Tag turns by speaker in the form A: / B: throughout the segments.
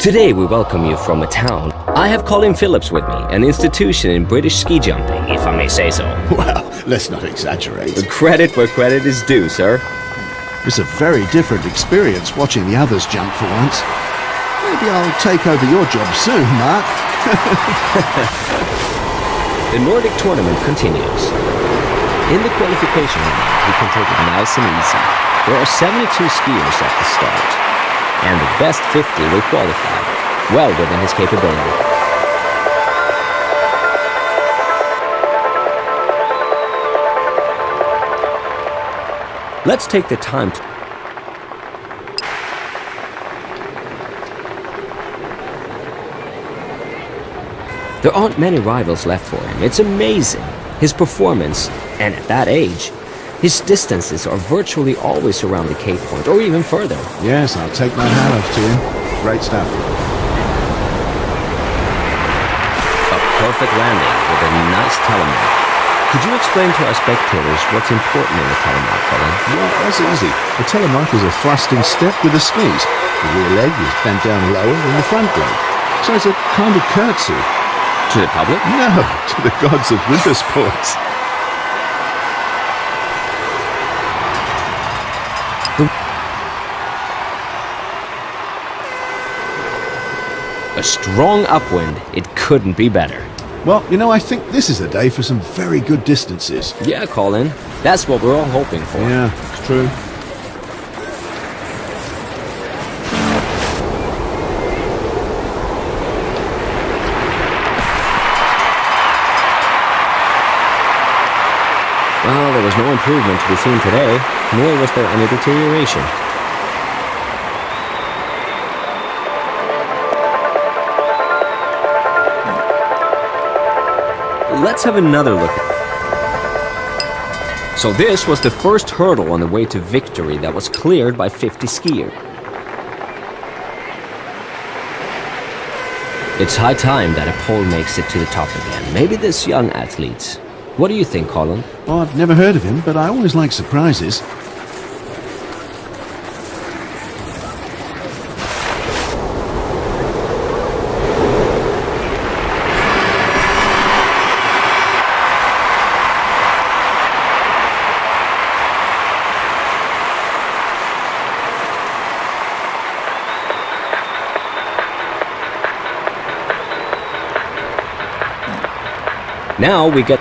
A: Today we welcome you from a town. I have Colin Phillips with me, an institution in British ski jumping, if I may say so.
B: Well, let's not exaggerate.
A: Credit where credit is due, sir.
B: It's a very different experience watching the others jump for once. Maybe I'll take over your job soon, Mark.
A: The Nordic tournament continues. In the qualification round, we can take it nice and easy. There are 72 skiers at the start, and the best 50 will qualify, well within his capability. Let's take the time to... There aren't many rivals left for him. It's amazing. His performance, and at that age, his distances are virtually always around the Cape Point, or even further.
B: Yes, I'll take my hat off to him. Great stuff.
A: A perfect landing with a nice telemark. Could you explain to our spectators what's important in the telemark, Colin?
B: Well, that's easy. The telemark is a thrusting step with the skis. The rear leg is bent down lower than the front leg. So it's a kind of curtsy.
A: To the public?
B: No, to the gods of winter sports.
A: A strong upwind. It couldn't be better.
B: Well, you know, I think this is a day for some very good distances.
A: Yeah, Colin. That's what we're all hoping for.
B: Yeah, it's true.
A: Well, there was no improvement to be seen today, nor was there any deterioration. Let's have another look. So this was the first hurdle on the way to victory that was cleared by 50 skiers. It's high time that a pole makes it to the top again. Maybe this young athlete. What do you think, Colin?
B: Well, I've never heard of him, but I always like surprises.
A: Now we get...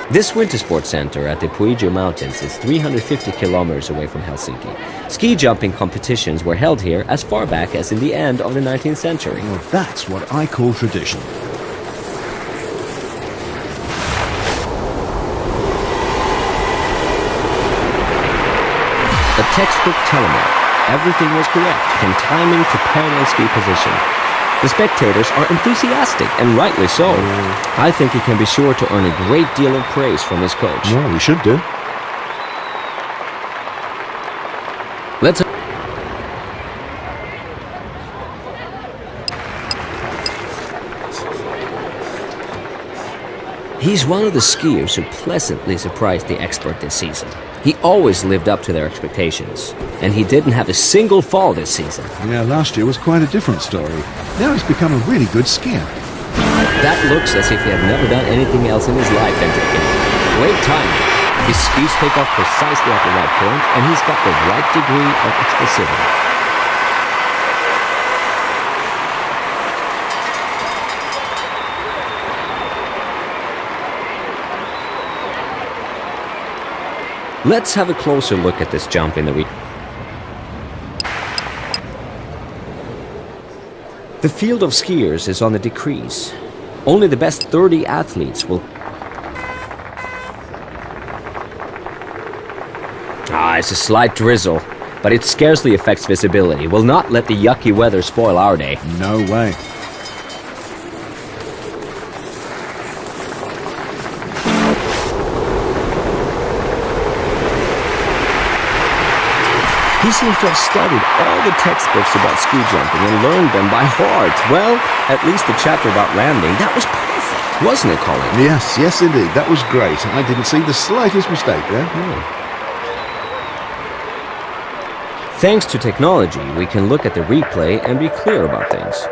A: This winter sports center at the Puijo Mountains is 350 kilometers away from Helsinki. Ski jumping competitions were held here as far back as in the end of the 19th century.
B: Well, that's what I call tradition.
A: A textbook telemark. Everything was correct, from timing to parallel ski position. The spectators are enthusiastic, and rightly so. I think he can be sure to earn a great deal of praise from his coach.
B: Well, we should do.
A: Let's... He's one of the skiers who pleasantly surprised the expert this season. He always lived up to their expectations, and he didn't have a single fall this season.
B: Yeah, last year was quite a different story. Now he's become a really good skier.
A: That looks as if he had never done anything else in his life than to hit. Great timing. His skis take off precisely at the right point, and he's got the right degree of explosivity. Let's have a closer look at this jump in the The field of skiers is on the decrease. Only the best 30 athletes will... It's a slight drizzle, but it scarcely affects visibility. Will not let the yucky weather spoil our day.
B: No way.
A: He seems to have studied all the textbooks about ski jumping and learned them by heart. Well, at least the chapter about landing, that was perfect, wasn't it, Colin?
B: Yes, yes indeed. That was great. I didn't see the slightest mistake there.
A: No. Thanks to technology, we can look at the replay and be clear about things.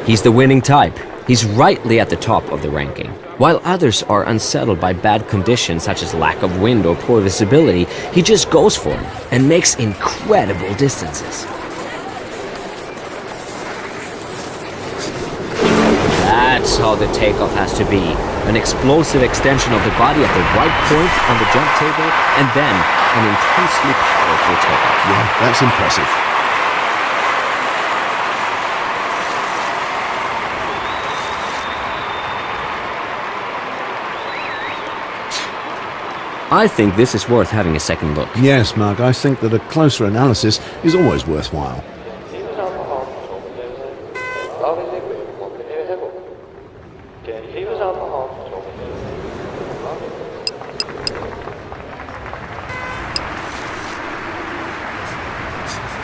A: He's the winning type. He's rightly at the top of the ranking. While others are unsettled by bad conditions such as lack of wind or poor visibility, he just goes for it and makes incredible distances. That's how the takeoff has to be. An explosive extension of the body at the right point on the jump table, and then an intensely powerful takeoff.
B: Yeah, that's impressive.
A: I think this is worth having a second look.
B: Yes, Mark, I think that a closer analysis is always worthwhile.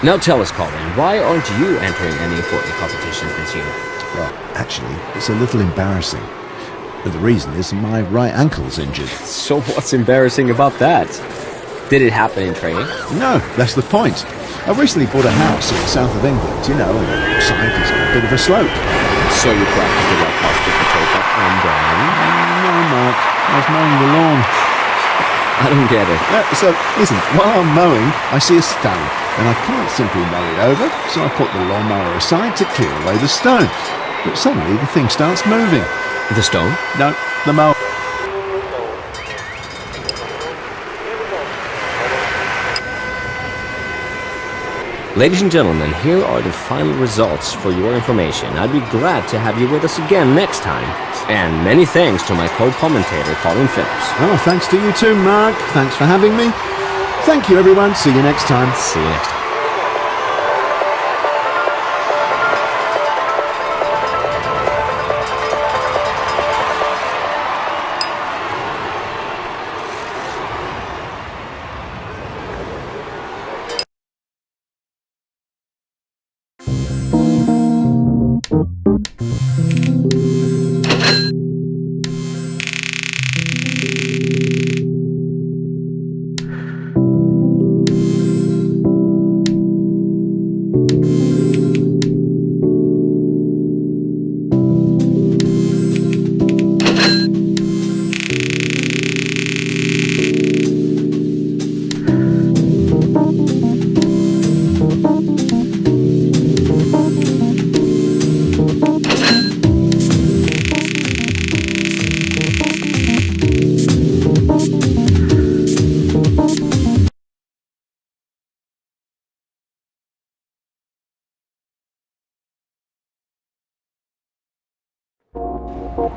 A: Now tell us, Colin, why aren't you entering any important competitions this year?
B: Well, actually, it's a little embarrassing. But the reason is my right ankle's injured.
A: So what's embarrassing about that? Did it happen in training?
B: No, that's the point. I recently bought a house in the south of England, you know, and the side is on a bit of a slope.
A: So you practiced the right posture for takeoff and down?
B: No, Mark, I was mowing the lawn.
A: I don't get it.
B: So, listen, while I'm mowing, I see a stone, and I can't simply mow it over, so I put the lawnmower aside to clear away the stone. But suddenly the thing starts moving.
A: The stone?
B: No, the mower.
A: Ladies and gentlemen, here are the final results for your information. I'd be glad to have you with us again next time. And many thanks to my co-commentator, Colin Phillips.
B: Oh, thanks to you too, Mark. Thanks for having me. Thank you, everyone. See you next time.
A: See you next time.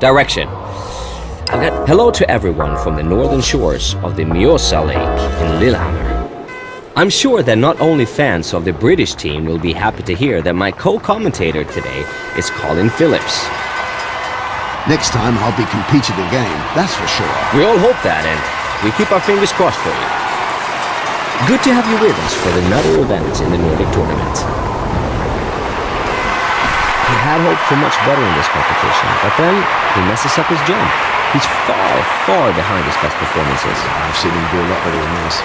A: Direction. Hello to everyone from the northern shores of the Mjøsa Lake in Lillehammer. I'm sure that not only fans of the British team will be happy to hear that my co-commentator today is Colin Phillips.
B: Next time I'll be competing again, that's for sure.
A: We all hope that, and we keep our fingers crossed for you. Good to have you with us for another event in the Nordic tournament. He had hoped for much better in this competition, but then he messes up his jump. He's far, far behind his best performances.
B: I've seen him do a lot better than this.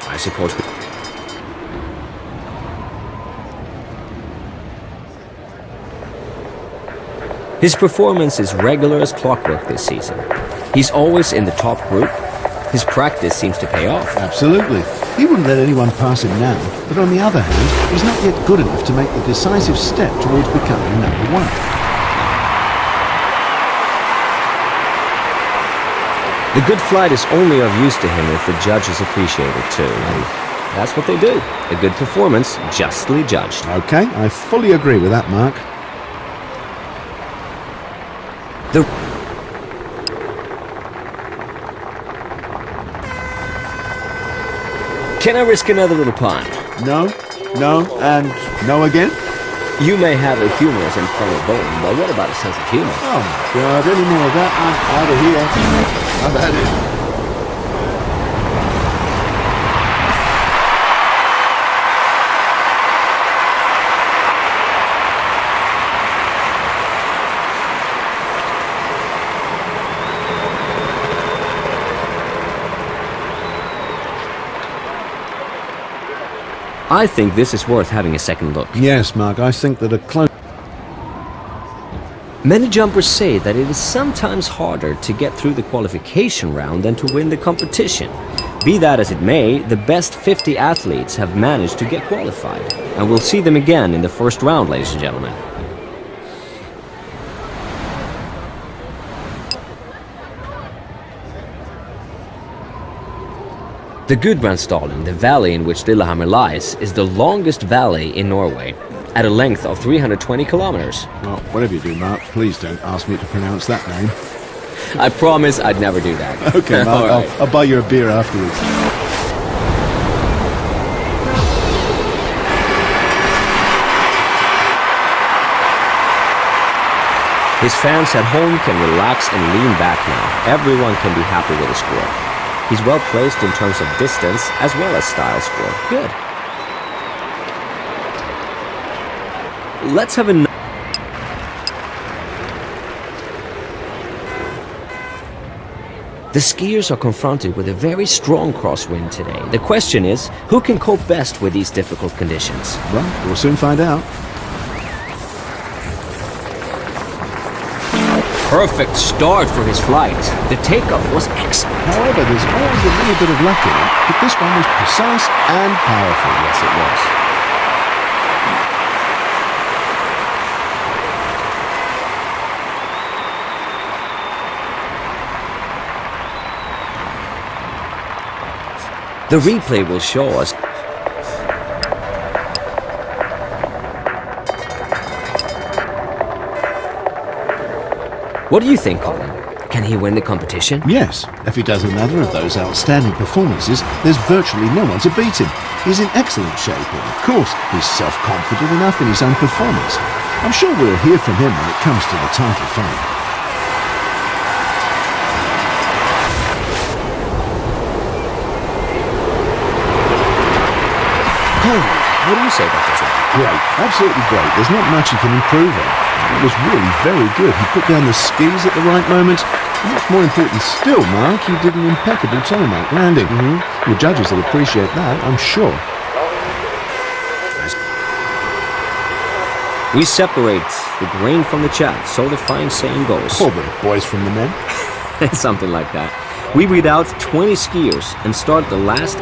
A: I suppose we... His performance is regular as clockwork this season. He's always in the top group. His practice seems to pay off.
B: Absolutely. He wouldn't let anyone pass him now, but on the other hand, he's not yet good enough to make the decisive step towards becoming number one.
A: The good flight is only of use to him if the judges appreciate it too, and that's what they do. A good performance, justly judged.
B: Okay, I fully agree with that, Mark.
A: Can I risk another little punt?
B: No, no, and no again?
A: You may have a humorous and funny bone, but what about a sense of humor?
B: Oh my God, any more of that, I'm out of here. I've had it.
A: I think this is worth having a second look.
B: Yes, Mark, I think that a close...
A: Many jumpers say that it is sometimes harder to get through the qualification round than to win the competition. Be that as it may, the best 50 athletes have managed to get qualified, and we'll see them again in the first round, ladies and gentlemen. The Gudbrandsdalen, the valley in which Lillehammer lies, is the longest valley in Norway, at a length of 320 kilometers.
B: Well, whatever you do, Mark, please don't ask me to pronounce that name.
A: I promise I'd never do that.
B: Okay, Mark,
A: All right.
B: I'll buy you a beer afterwards.
A: His fans at home can relax and lean back now. Everyone can be happy with his score. He's well placed in terms of distance as well as style score. Good. Let's have a... The skiers are confronted with a very strong crosswind today. The question is, who can cope best with these difficult conditions?
B: Well, we'll soon find out.
A: Perfect start for his flight. The takeoff was excellent.
B: However, there's always a little bit of luck in it, but this one was precise and powerful.
A: Yes, it was. The replay will show us. What do you think, Colin? Can he win the competition?
B: Yes, if he does another of those outstanding performances, there's virtually no one to beat him. He's in excellent shape, and of course, he's self-confident enough in his own performance. I'm sure we'll hear from him when it comes to the title fight.
A: Colin, what do you say about this one?
B: Great, absolutely great. There's not much he can improve on. It was really very good. He put down the skis at the right moment. And what's more important still, Mark, he did an impeccable tarmac landing. The judges will appreciate that, I'm sure.
A: We separate the grain from the chaff, so the fine saying goes.
B: Or the boys from the men.
A: Something like that. We read out 20 skiers and start the last.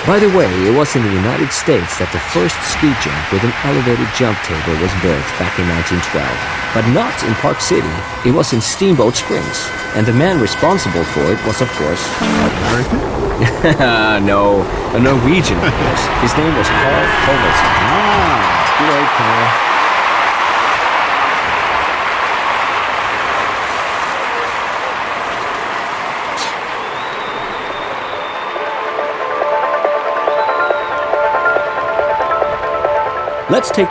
A: By the way, it was in the United States that the first ski jump with an elevated jump table was built back in 1912. But not in Park City, it was in Steamboat Springs. And the man responsible for it was, of course...
B: American?
A: No, a Norwegian, of course. His name was Carl Holmerson.
B: Good old Carl.
A: Let's take...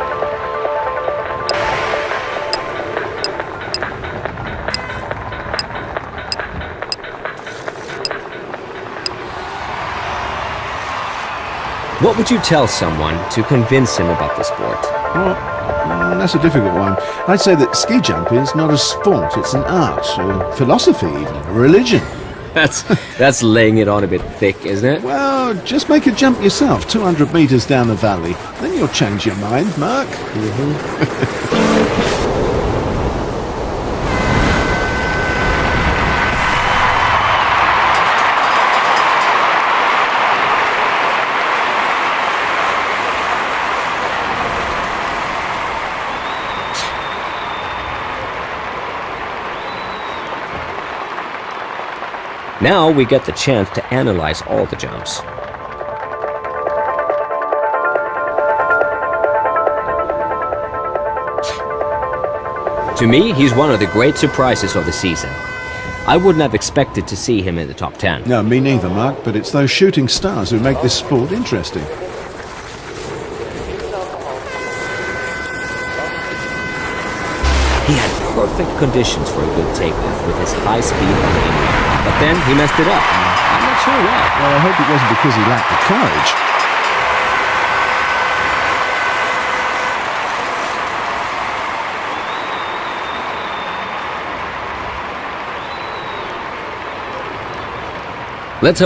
A: What would you tell someone to convince him about the sport?
B: Well, that's a difficult one. I'd say that ski jump is not a sport, it's an art, a philosophy even, a religion.
A: That's laying it on a bit thick, isn't it?
B: Well, just make a jump yourself, 200 meters down the valley. Then you'll change your mind, Mark.
A: Now we get the chance to analyze all the jumps. To me, he's one of the great surprises of the season. I wouldn't have expected to see him in the top 10.
B: No, me neither, Mark, but it's those shooting stars who make this sport interesting.
A: He had perfect conditions for a good takeoff with his high speed and aim. But then he messed it up. I'm not sure why.
B: Well, I hope it wasn't because he lacked the courage.
A: Let's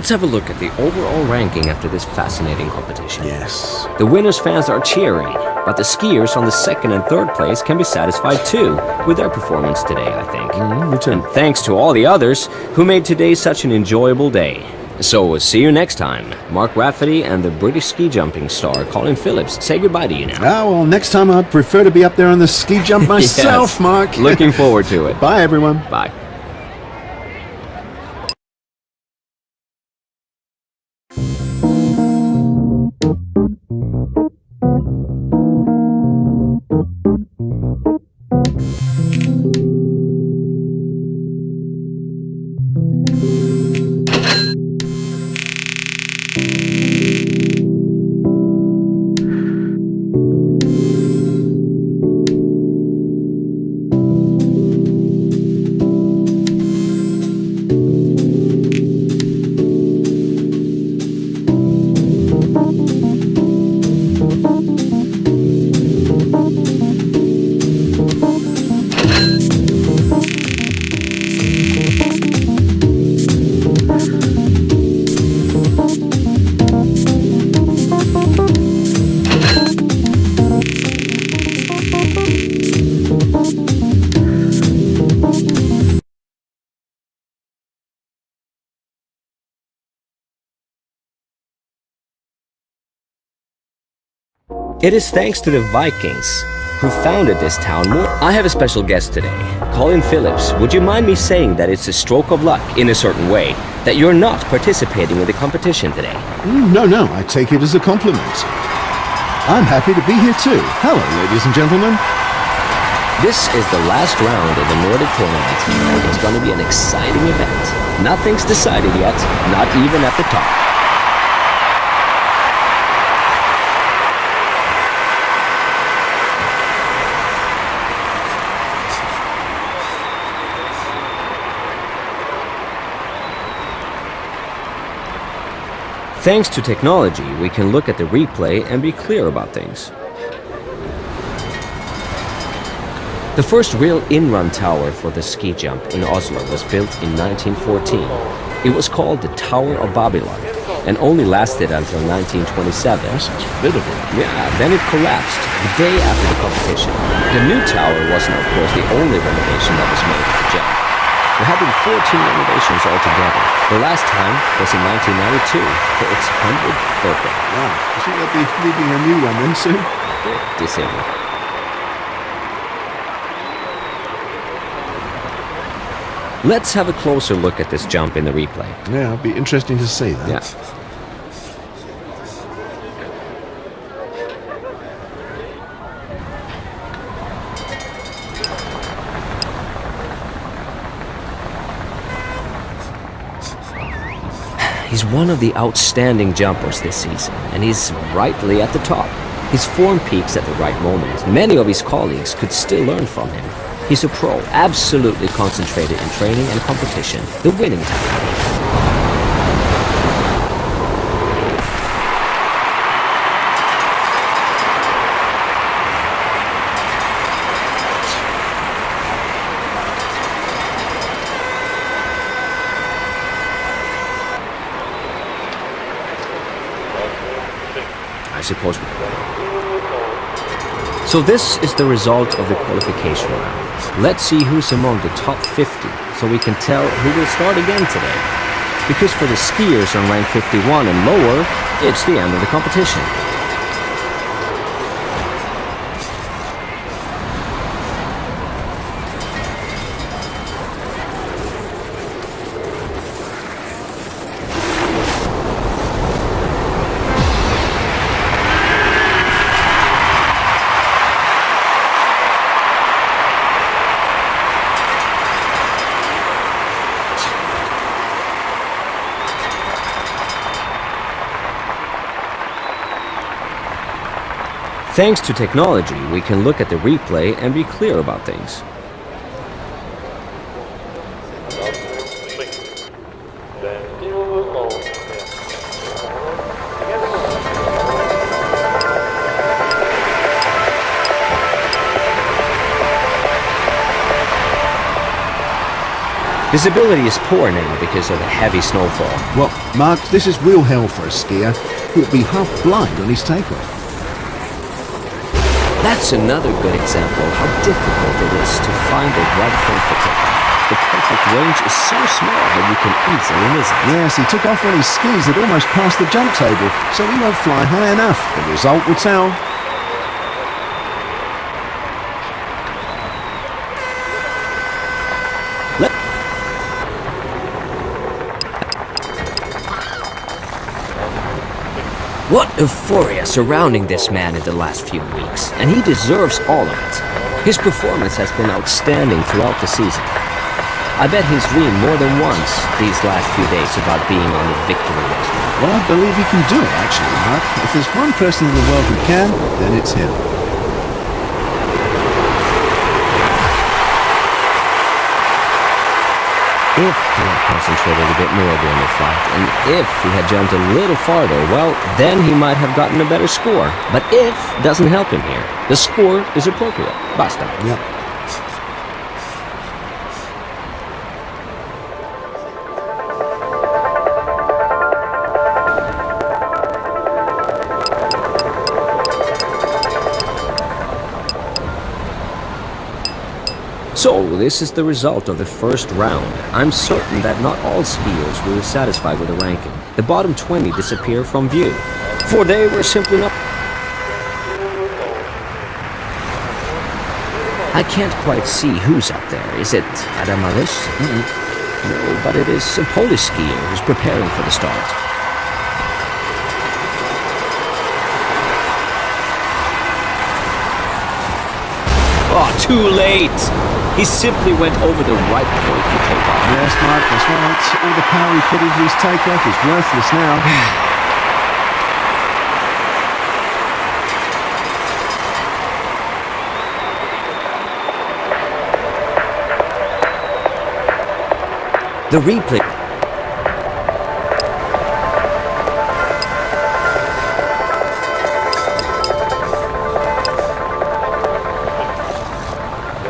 A: have a look at the overall ranking after this fascinating competition.
B: Yes.
A: The winners' fans are cheering, but the skiers on the second and third place can be satisfied too with their performance today, I think.
B: Me too.
A: And thanks to all the others who made today such an enjoyable day. So see you next time. Mark Rafferty and the British ski jumping star Colin Phillips say goodbye to you now.
B: Ah, well, next time I'd prefer to be up there on the ski jump myself,
A: Yes.
B: Mark.
A: Looking forward to it.
B: Bye, everyone.
A: Bye. It is thanks to the Vikings who founded this town. I have a special guest today, Colin Phillips. Would you mind me saying that it's a stroke of luck in a certain way that you're not participating in the competition today?
B: No, I take it as a compliment. I'm happy to be here too. Hello, ladies and gentlemen.
A: This is the last round of the Nordic tournament, and it's going to be an exciting event. Nothing's decided yet, not even at the top. Thanks to technology, we can look at the replay and be clear about things. The first real in-run tower for the ski jump in Oslo was built in 1914. It was called the Tower of Babylon and only lasted until 1927.
B: This is pitiful.
A: Yeah, then it collapsed the day after the competition. The new tower wasn't, of course, the only renovation that was made to the jump. There have been 14 renovations altogether. The last time was in 1992 for its 100th birthday.
B: Wow, I think they'll be needing a new one then soon.
A: December. Let's have a closer look at this jump in the replay.
B: Yeah, it'll be interesting to see that.
A: Yeah. He's one of the outstanding jumpers this season, and he's rightly at the top. His form peaks at the right moment. Many of his colleagues could still learn from him. He's a pro, absolutely concentrated in training and competition, the winning type. I suppose we could. So this is the result of the qualification round. Let's see who's among the top 50, so we can tell who will start again today. Because for the skiers on rank 51 and lower, it's the end of the competition. Thanks to technology, we can look at the replay and be clear about things. Visibility is poor now because of the heavy snowfall.
B: Well, Mark, this is real hell for a skier. He'll be half blind on his takeoff.
A: That's another good example of how difficult it is to find the right point for takeoff. The perfect range is so small that you can easily miss it.
B: Yes, he took off on his skis that almost passed the jump table, so he won't fly high enough. The result will tell.
A: What euphoria surrounding this man in the last few weeks, and he deserves all of it. His performance has been outstanding throughout the season. I bet he's dreamed more than once these last few days about being on the victory list.
B: Well, I believe he can do it, actually, Mark. If there's one person in the world who can, then it's him.
A: If he had concentrated a bit more during the flight, and if he had jumped a little farther, well, then he might have gotten a better score. But if doesn't help him here. The score is appropriate. Basta.
B: Yep.
A: So, this is the result of the first round. I'm certain that not all skiers were satisfied with the ranking. The bottom 20 disappear from view, for they were simply not... I can't quite see who's up there. Is it Adamalis? No, but it is a Polish skier who's preparing for the start. Oh, too late! He simply went over the right point to take off.
B: Yes, Mark, that's right. All the power he put into his takeoff is worthless now.
A: The replay...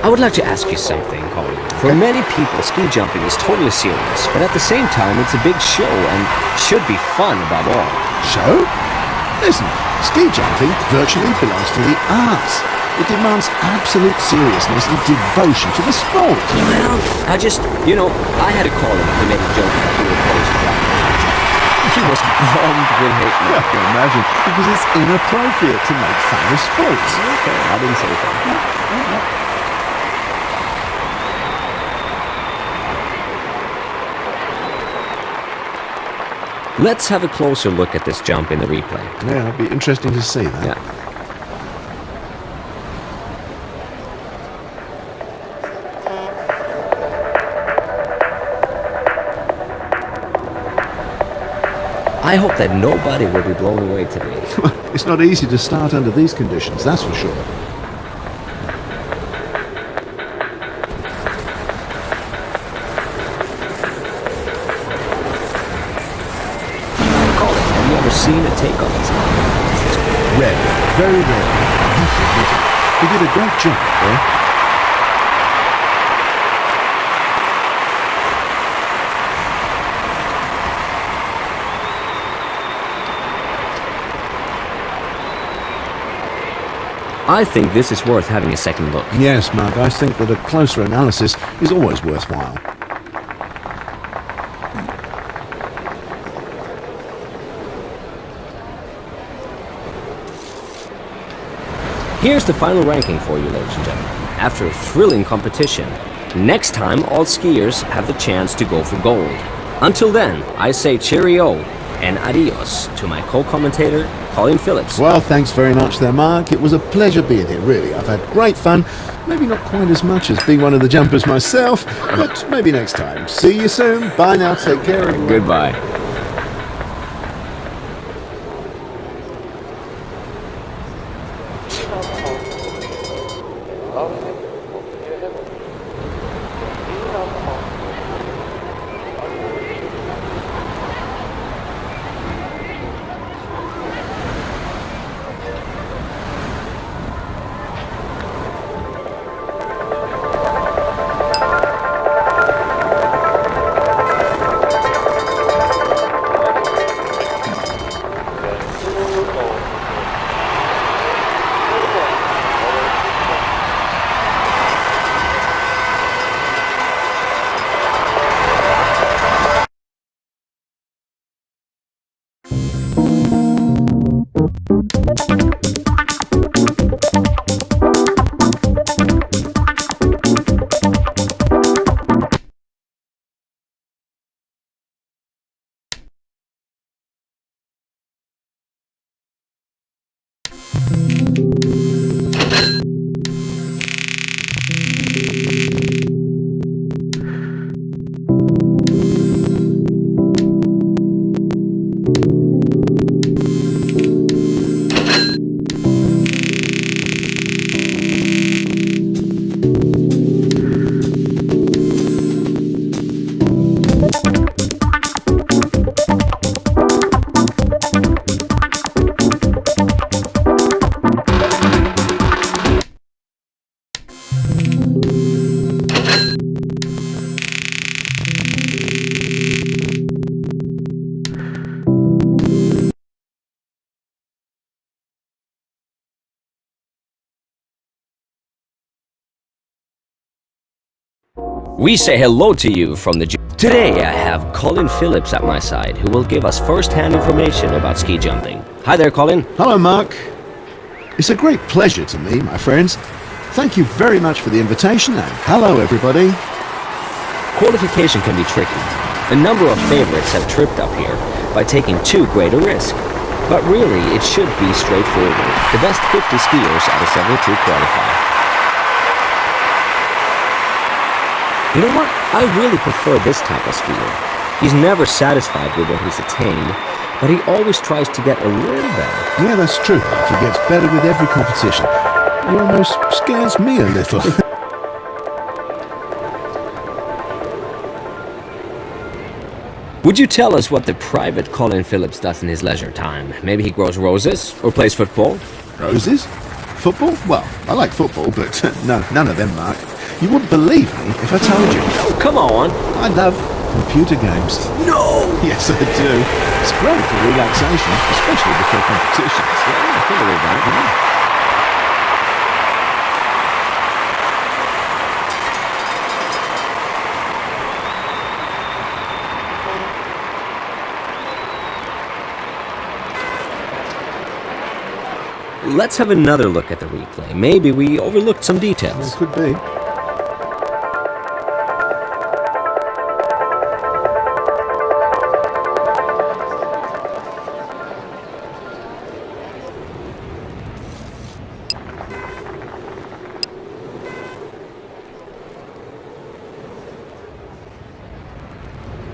A: I would like to ask you something, Colin. For many people, ski jumping is totally serious, but at the same time, it's a big show and should be fun above all.
B: Show? Listen, ski jumping virtually belongs to the arts. It demands absolute seriousness and devotion to the sport.
A: Well, I had a colleague who made a joke that he would pose flat. He was bombed with hate.
B: I can imagine, because it's inappropriate to make fun of sports.
A: Okay, I didn't say that. Let's have a closer look at this jump in the replay.
B: Yeah, it'd be interesting to see that.
A: Yeah. I hope that nobody will be blown away today.
B: It's not easy to start under these conditions, that's for sure.
A: Have you ever seen a takeoff?
B: Rare, very rare. I have to admit it. He did a great job, eh?
A: I think this is worth having a second look.
B: Yes, Mark, I think that a closer analysis is always worthwhile.
A: Here's the final ranking for you, ladies and gentlemen. After a thrilling competition, next time all skiers have the chance to go for gold. Until then, I say cheerio and adios to my co-commentator, Colin Phillips.
B: Well, thanks very much there, Mark. It was a pleasure being here, really. I've had great fun. Maybe not quite as much as being one of the jumpers myself, but maybe next time. See you soon. Bye now. Take care, everyone.
A: Goodbye. We say hello to you from the... Today I have Colin Phillips at my side, who will give us first-hand information about ski jumping. Hi there, Colin.
B: Hello, Mark. It's a great pleasure to me, my friends. Thank you very much for the invitation, and hello, everybody.
A: Qualification can be tricky. A number of favorites have tripped up here by taking too great a risk. But really, it should be straightforward. The best 50 skiers out of 72 qualify. You know what? I really prefer this type of skier. He's never satisfied with what he's attained, but he always tries to get a little better.
B: Yeah, that's true. He gets better with every competition. He almost scares me a little.
A: Would you tell us what the private Colin Phillips does in his leisure time? Maybe he grows roses or plays football?
B: Roses? Football? Well, I like football, but no, none of them, Mark. You wouldn't believe me if I told you.
A: Oh, come on.
B: I love computer games.
A: No!
B: Yes, I do. It's great for relaxation, especially before competitions.
A: Yeah, I think about it. Yeah. Let's have another look at the replay. Maybe we overlooked some details.
B: It could be.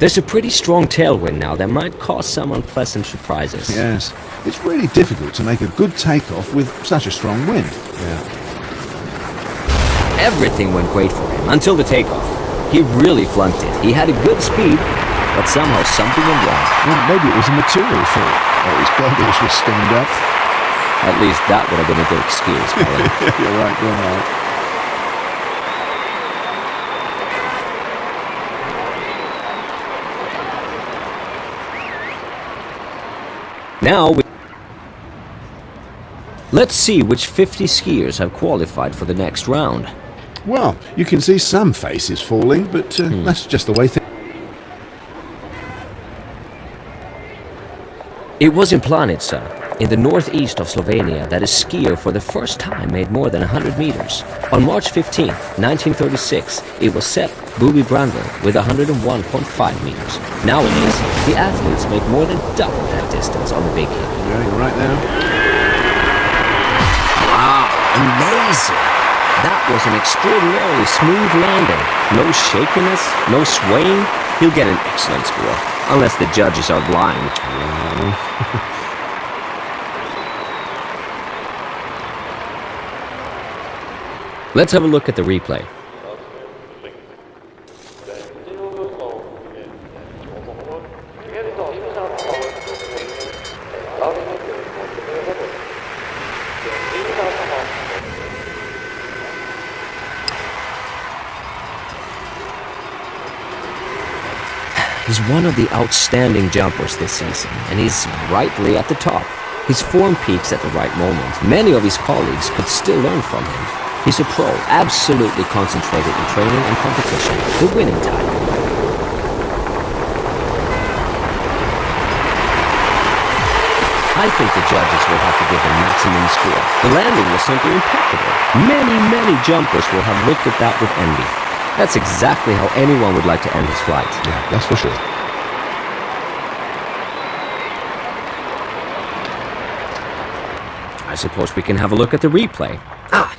A: There's a pretty strong tailwind now that might cause some unpleasant surprises.
B: Yes. It's really difficult to make a good takeoff with such a strong wind.
A: Yeah. Everything went great for him until the takeoff. He really flunked it. He had a good speed, but somehow something went wrong.
B: Well, maybe it was a material fault. Or his goggles were stand up.
A: At least that would have been a good excuse, Colin.
B: You're right, you're right.
A: Now, let's see which 50 skiers have qualified for the next round.
B: Well, you can see some faces falling, but that's just the way things...
A: It was in Planica, in the northeast of Slovenia, that a skier for the first time made more than 100 meters. On March 15, 1936, it was Sepp Booby Brandl with 101.5 meters. Nowadays, the athletes make more than double that distance on the big hill.
B: Yeah, you're right there.
A: Wow, amazing! That was an extraordinarily smooth landing. No shakiness, no swaying. He'll get an excellent score, unless the judges are blind. Let's have a look at the replay. He's one of the outstanding jumpers this season, and he's rightly at the top. His form peaks at the right moment. Many of his colleagues could still learn from him. He's a pro, absolutely concentrated in training and competition, the winning type. I think the judges will have to give him maximum score. The landing was simply impeccable. Many jumpers will have looked at that with envy. That's exactly how anyone would like to end his flight.
B: Yeah, that's for sure.
A: I suppose we can have a look at the replay. Ah,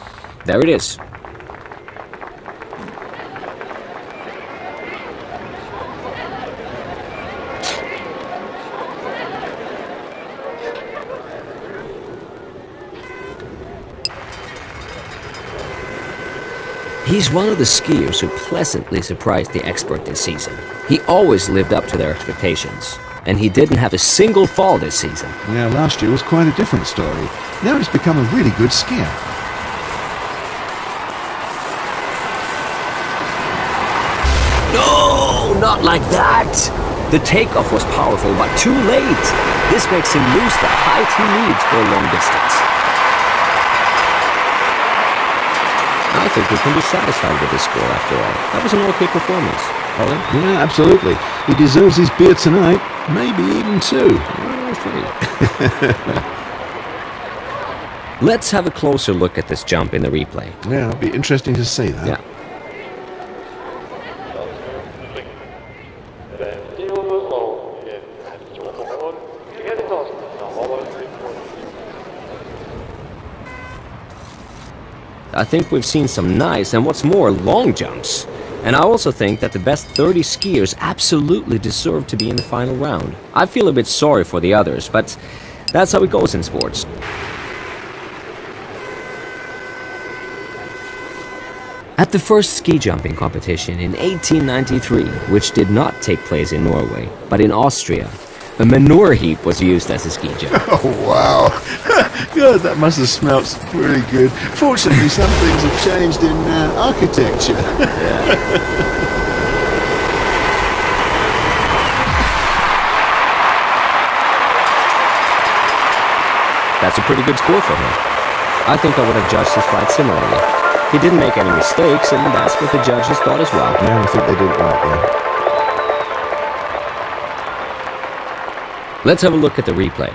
A: there it is. He's one of the skiers who pleasantly surprised the expert this season. He always lived up to their expectations, and he didn't have a single fall this season.
B: Yeah, last year was quite a different story. Now he's become a really good skier.
A: No, not like that! The takeoff was powerful, but too late. This makes him lose the height he needs for a long distance. I think we can be satisfied with his score after all. That was an okay performance, Ollie.
B: Yeah, absolutely. He deserves his beer tonight. Maybe even two.
A: Let's have a closer look at this jump in the replay.
B: Yeah, it'll be interesting to see that.
A: Yeah. I think we've seen some nice and what's more, long jumps. And I also think that the best 30 skiers absolutely deserve to be in the final round. I feel a bit sorry for the others, but that's how it goes in sports. At the first ski jumping competition in 1893, which did not take place in Norway, but in Austria, a manure heap was used as a ski jump.
B: Oh, wow. God, that must have smelt pretty good. Fortunately, some things have changed in architecture.
A: That's a pretty good score for him. I think I would have judged his flight similarly. He didn't make any mistakes, and that's what the judges thought as well.
B: Yeah, I think they did it right, yeah.
A: Let's have a look at the replay.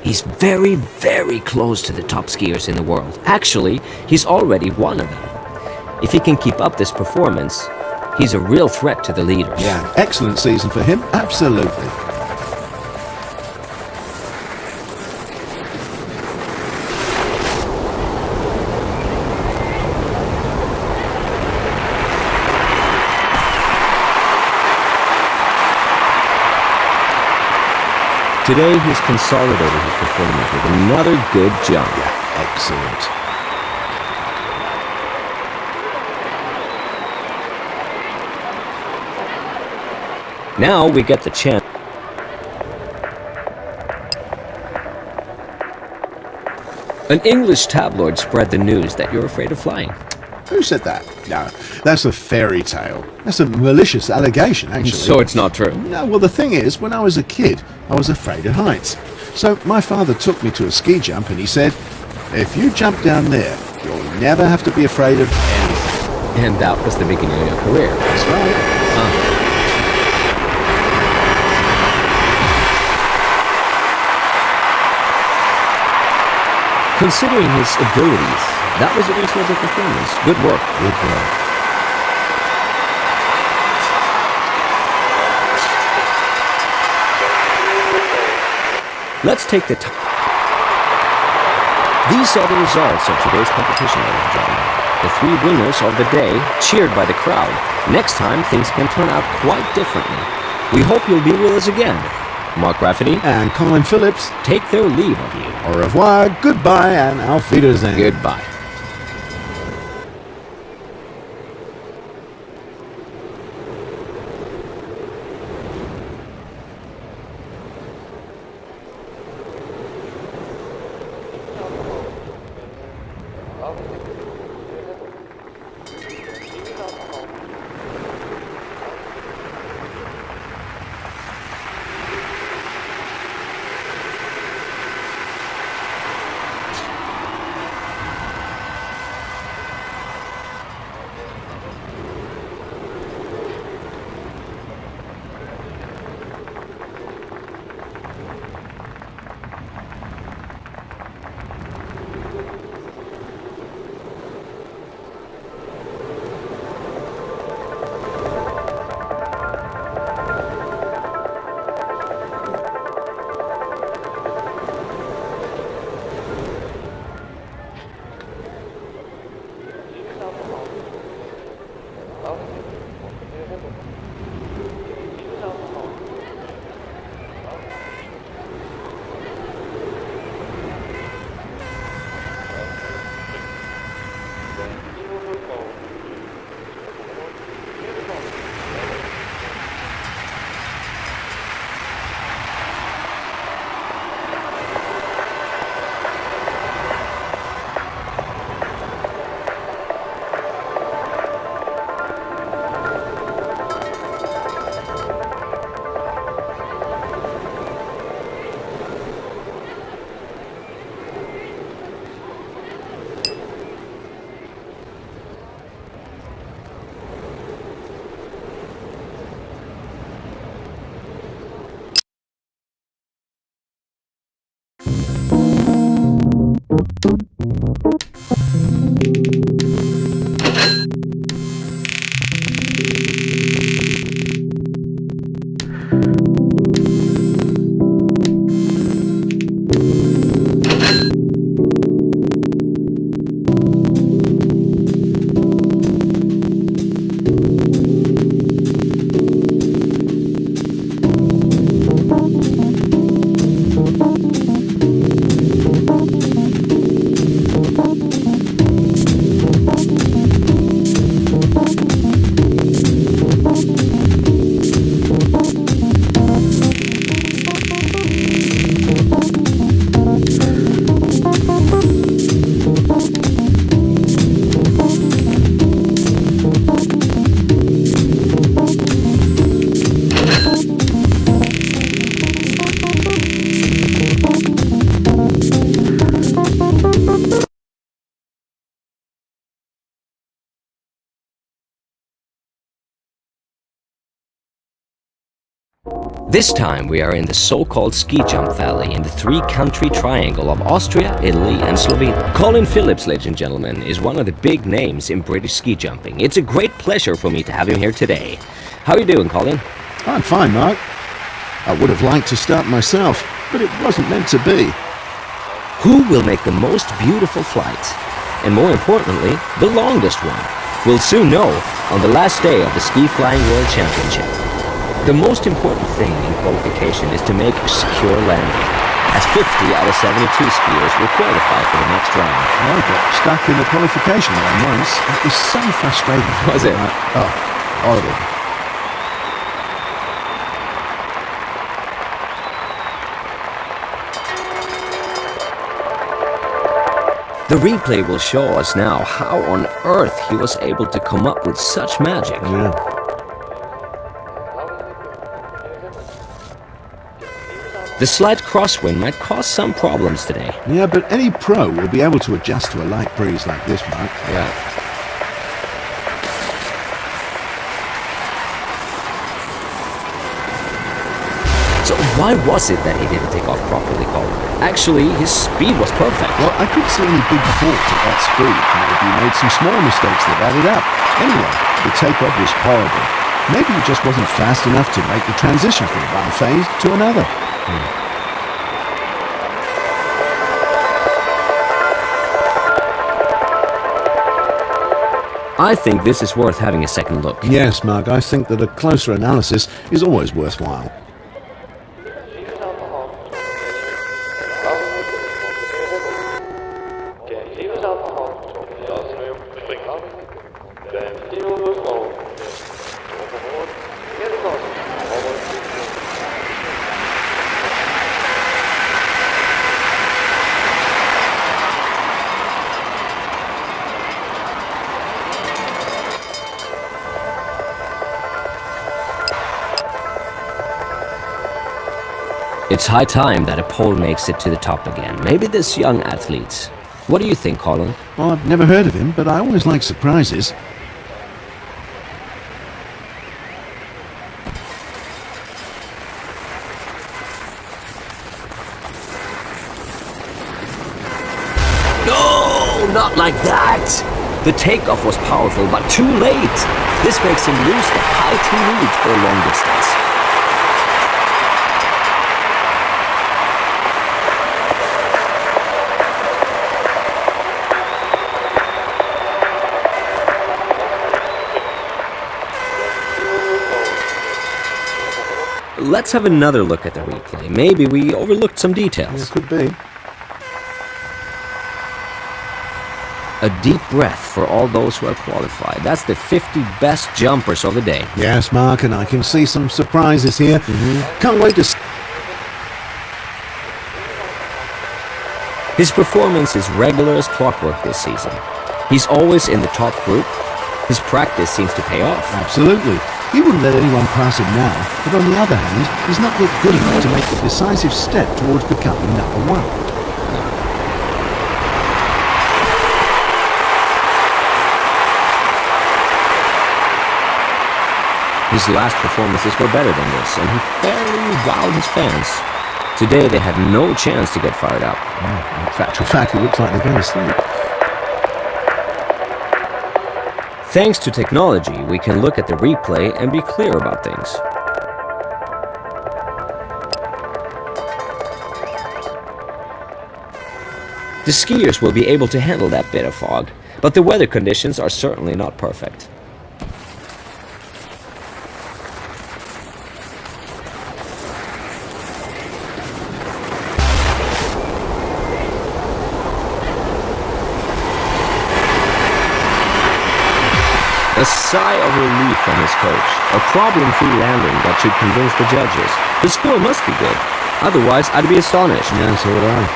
A: He's very close to the top skiers in the world. Actually, he's already one of them. If he can keep up this performance, he's a real threat to the leaders.
B: Yeah, excellent season for him, absolutely.
A: Today, he's consolidated his performance with another good jump.
B: Yeah, excellent.
A: Now we get the chance. An English tabloid spread the news that you're afraid of flying.
B: Who said that? No, that's a fairy tale. That's a malicious allegation, actually.
A: So it's not true.
B: No, well, the thing is, when I was a kid, I was afraid of heights. So my father took me to a ski jump and he said, if you jump down there, you'll never have to be afraid of anything.
A: And that was the beginning of your career.
B: That's right.
A: Considering his abilities, that was a reasonable performance. Good work.
B: Good work.
A: Let's take the time. These are the results of today's competition, ladies and gentlemen. The three winners of the day, cheered by the crowd. Next time, things can turn out quite differently. We hope you'll be with us again. Mark Rafferty
B: And Colin Phillips.
A: take their leave of you.
B: Au revoir, goodbye, and auf Wiedersehen.
A: Goodbye. This time we are in the so-called ski jump valley in the three-country triangle of Austria, Italy and Slovenia. Colin Phillips, ladies and gentlemen, is one of the big names in British ski jumping. It's a great pleasure for me to have him here today. How are you doing, Colin?
B: I'm fine, Mark. I would have liked to start myself, but it wasn't meant to be.
A: Who will make the most beautiful flight? And more importantly, the longest one? We'll soon know on the last day of the Ski Flying World Championship. The most important thing in qualification is to make a secure landing, as 50 out of 72 skiers will qualify for the next round.
B: I got stuck in the qualification line once. It was so frustrating.
A: Was it?
B: Oh, horrible.
A: The replay will show us now how on earth he was able to come up with such magic.
B: Yeah.
A: The slight crosswind might cause some problems today.
B: Yeah, but any pro will be able to adjust to a light breeze like this, Mark.
A: Yeah. So why was it that he didn't take off properly, Colin? Actually, his speed was perfect.
B: Well, I couldn't see any big fault at that speed. Maybe he made some small mistakes that added up. Anyway, the takeoff was horrible. Maybe he just wasn't fast enough to make the transition from one phase to another.
A: I think this is worth having a second look.
B: Yes, Mark, I think that a closer analysis is always worthwhile.
A: It's high time that a Pole makes it to the top again. Maybe this young athlete. What do you think, Colin?
B: Well, I've never heard of him, but I always like surprises.
A: No, not like that! The takeoff was powerful, but too late. This makes him lose the height he needs for a long distance. Let's have another look at the replay. Maybe we overlooked some details.
B: It could be.
A: A deep breath for all those who are qualified. That's the 50 best jumpers of the day.
B: Yes, Mark, and I can see some surprises here. Can't wait to see.
A: His performance is regular as clockwork this season. He's always in the top group. His practice seems to pay off.
B: Absolutely. He wouldn't let anyone pass him now, but on the other hand, he's not yet good enough to make the decisive step towards becoming number one.
A: His last performances were better than this, and he fairly wowed his fans. Today they had no chance to get fired up.
B: In fact, it looks like they're going to sleep.
A: Thanks to technology, we can look at the replay and be clear about things. The skiers will be able to handle that bit of fog, but the weather conditions are certainly not perfect. A sigh of relief from his coach. A problem-free landing that should convince the judges. The score must be good. Otherwise, I'd be astonished.
B: Yeah, so would I.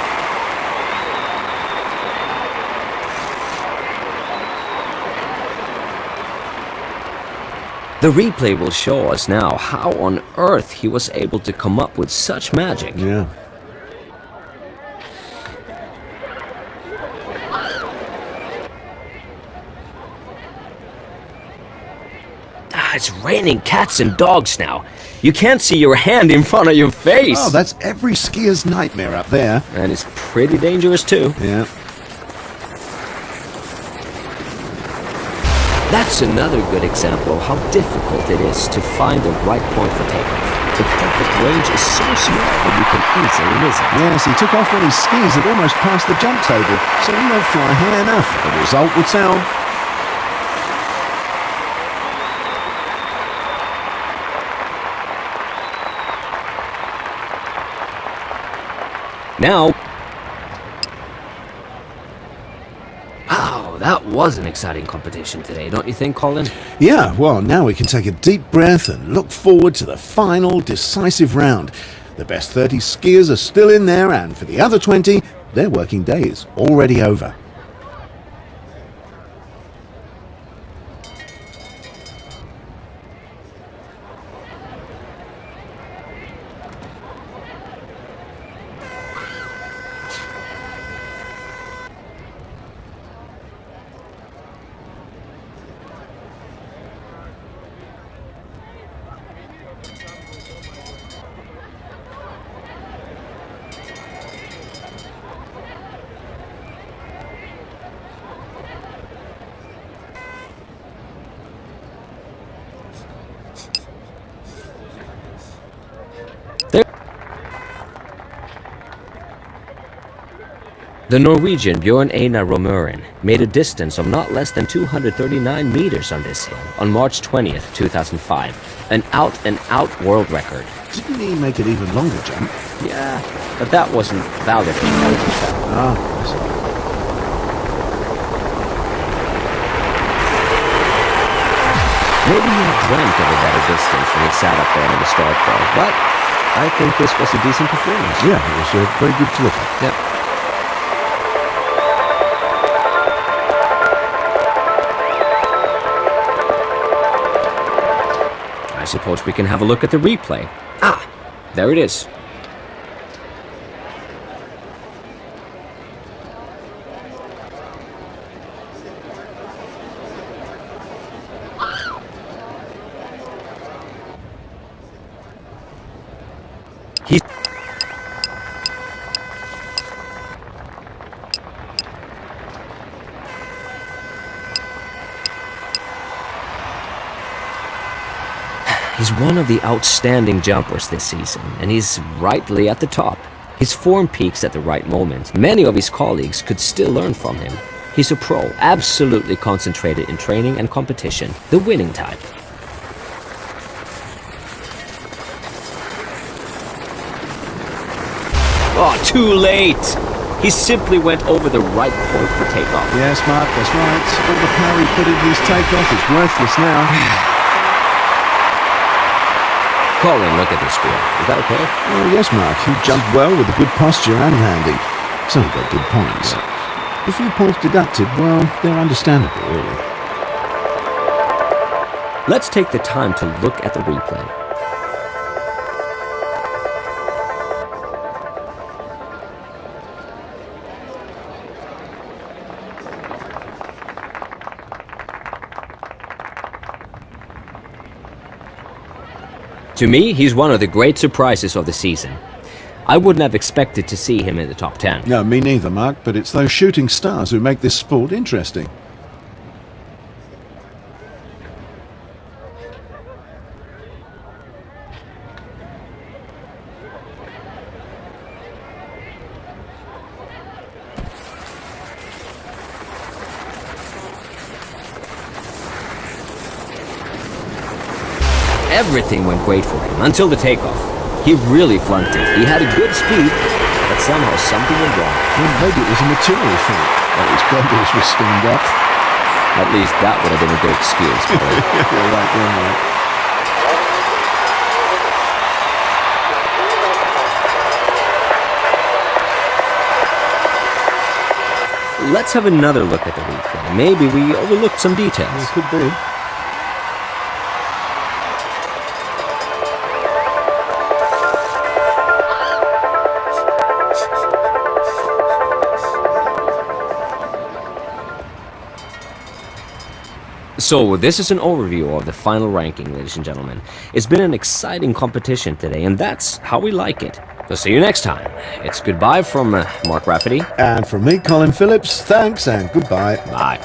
A: The replay will show us now how on earth he was able to come up with such magic.
B: Yeah.
A: It's raining cats and dogs now. You can't see your hand in front of your face.
B: Oh, that's every skier's nightmare up there.
A: And it's pretty dangerous too.
B: Yeah.
A: That's another good example of how difficult it is to find the right point for takeoff. The perfect range is so small that you can easily miss it.
B: Yes, he took off on his skis that almost passed the jump table, so he won't fly high enough. The result will tell.
A: Now, wow, that was an exciting competition today, don't you think, Colin?
B: Yeah, well, now we can take a deep breath and look forward to the final decisive round. The best 30 skiers are still in there, and for the other 20, their working day is already over.
A: The Norwegian Bjørn Einar Romuren made a distance of not less than 239 meters on this hill on March 20th, 2005, an out-and-out world record.
B: Didn't he make an even longer jump?
A: Yeah, but that wasn't valid for intelligence.
B: Ah, I see.
A: Maybe he had dreamt of a better distance when he sat up there in the start bar, but I think this was a decent performance.
B: Yeah, it was very good to look at.
A: Yep. I suppose we can have a look at the replay. Ah, there it is. He's one of the outstanding jumpers this season, and he's rightly at the top. His form peaks at the right moment. Many of his colleagues could still learn from him. He's a pro, absolutely concentrated in training and competition, the winning type. Oh, too late! He simply went over the right point for takeoff.
B: Yes, Mark, that's right. All the power he put into his takeoff is worthless now.
A: Colin, look at this score. Is that okay?
B: Oh, yes, Mark. He jumped well with a good posture and landing. So he got good points. The few points deducted, well, they're understandable, really.
A: Let's take the time to look at the replay. To me, he's one of the great surprises of the season. I wouldn't have expected to see him in the top 10.
B: No, me neither, Mark, but it's those shooting stars who make this sport interesting.
A: Everything went great for him until the takeoff. He really flunked it. He had a good speed, but somehow something went wrong.
B: Well, maybe it was a material thing. That his goggles were steamed up.
A: At least that would have been a good excuse.
B: You're right, Mike.
A: Let's have another look at the replay. Maybe we overlooked some details.
B: It could be.
A: So this is an overview of the final ranking, ladies and gentlemen. It's been an exciting competition today, and that's how we like it. So see you next time. It's goodbye from Mark Rafferty.
B: And from me, Colin Phillips, thanks and goodbye.
A: Bye.